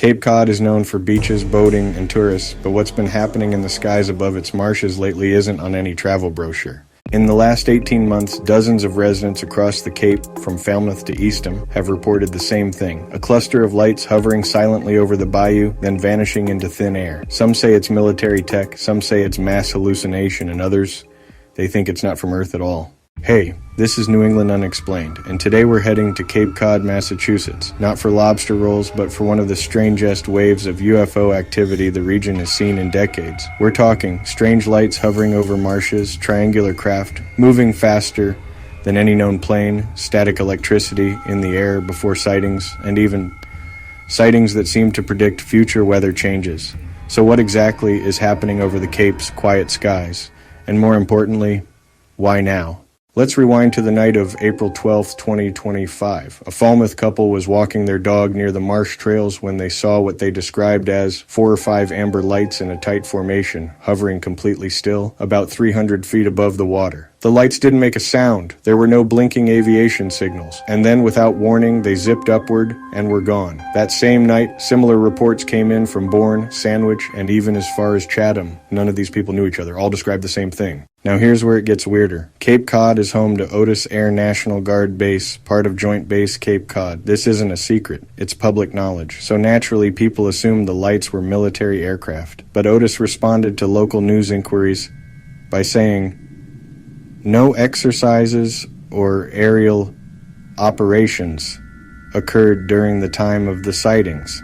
Cape Cod is known for beaches, boating, and tourists, but what's been happening in the skies above its marshes lately isn't on any travel brochure. In the last 18 months, dozens of residents across the Cape, from Falmouth to Eastham, have reported the same thing. A cluster of lights hovering silently over the bayou, then vanishing into thin air. Some say it's military tech, some say it's mass hallucination, and others, they think it's not from Earth at all. Hey, this is New England Unexplained, and today we're heading to Cape Cod, Massachusetts, not for lobster rolls, but for one of the strangest waves of UFO activity the region has seen in decades. We're talking strange lights hovering over marshes, triangular craft, moving faster than any known plane, static electricity in the air before sightings, and even sightings that seem to predict future weather changes. So what exactly is happening over the Cape's quiet skies? And more importantly, why now? Let's rewind to the night of April 12, 2025. A Falmouth couple was walking their dog near the marsh trails when they saw what they described as 4 or 5 amber lights in a tight formation, hovering completely still, about 300 feet above the water. The lights didn't make a sound. There were no blinking aviation signals. And then, without warning, they zipped upward and were gone. That same night, similar reports came in from Bourne, Sandwich, and even as far as Chatham. None of these people knew each other. All described the same thing. Now here's where it gets weirder. Cape Cod is home to Otis Air National Guard Base, part of Joint Base Cape Cod. This isn't a secret. It's public knowledge. So naturally, people assumed the lights were military aircraft. But Otis responded to local news inquiries by saying, no exercises or aerial operations occurred during the time of the sightings.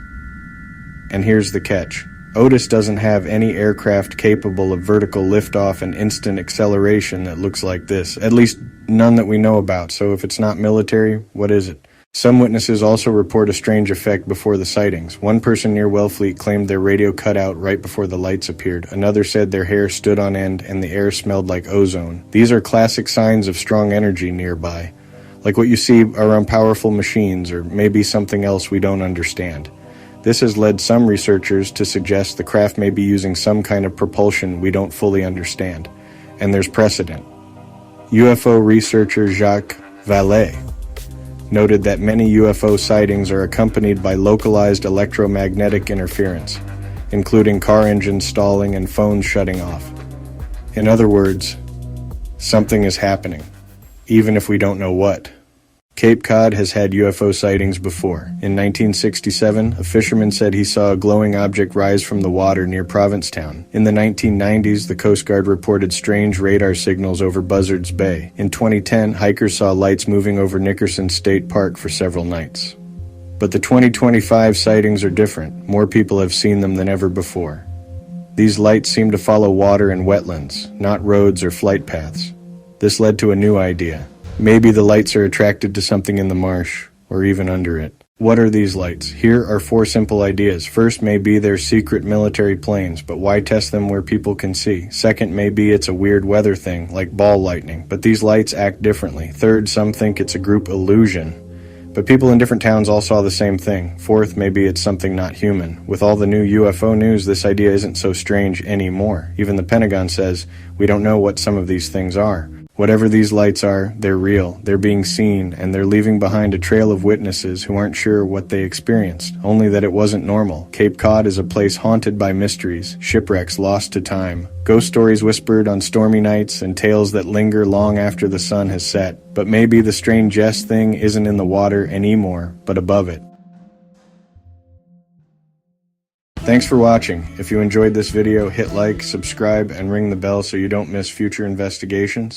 And here's the catch. Otis doesn't have any aircraft capable of vertical liftoff and instant acceleration that looks like this. At least none that we know about. So if it's not military, what is it? Some witnesses also report a strange effect before the sightings. One person near Wellfleet claimed their radio cut out right before the lights appeared. Another said their hair stood on end and the air smelled like ozone. These are classic signs of strong energy nearby, like what you see around powerful machines or maybe something else we don't understand. This has led some researchers to suggest the craft may be using some kind of propulsion we don't fully understand. And there's precedent. UFO researcher Jacques Vallée noted that many UFO sightings are accompanied by localized electromagnetic interference, including car engines stalling and phones shutting off. In other words, something is happening, even if we don't know what. Cape Cod has had UFO sightings before. In 1967, a fisherman said he saw a glowing object rise from the water near Provincetown. In the 1990s, the Coast Guard reported strange radar signals over Buzzards Bay. In 2010, hikers saw lights moving over Nickerson State Park for several nights. But the 2025 sightings are different. More people have seen them than ever before. These lights seem to follow water and wetlands, not roads or flight paths. This led to a new idea. Maybe the lights are attracted to something in the marsh, or even under it. What are these lights? Here are 4 simple ideas. First, maybe they're secret military planes, but why test them where people can see? Second, maybe it's a weird weather thing, like ball lightning, but these lights act differently. Third, some think it's a group illusion, but people in different towns all saw the same thing. Fourth, maybe it's something not human. With all the new UFO news, this idea isn't so strange anymore. Even the Pentagon says, we don't know what some of these things are. Whatever these lights are, they're real, they're being seen, and they're leaving behind a trail of witnesses who aren't sure what they experienced, only that it wasn't normal. Cape Cod is a place haunted by mysteries, shipwrecks lost to time, ghost stories whispered on stormy nights, and tales that linger long after the sun has set. But maybe the strangest thing isn't in the water anymore, but above it. Thanks for watching. If you enjoyed this video, hit like, subscribe, and ring the bell so you don't miss future investigations.